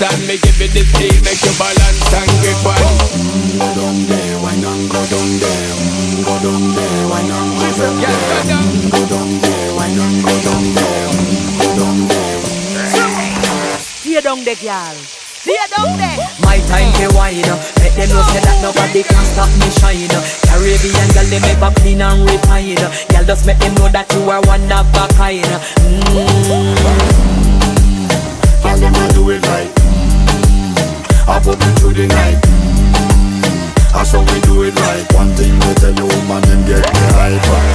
and me give it the feel, make you balance and grip on. Go down there, why not go down there? Go down there, why not go down there? Go down there, why not go down there? Go down there. Stay down there, girl. Stay down there. My time to wine. Let them know say that nobody can stop me shine. Caribbean girl, they make up clean and refine. Girl, just make them know that you are one of a kind. Girl, them a do it right. I put me through the night. That's how we do it right. One thing we tell you, woman, them get me hyper.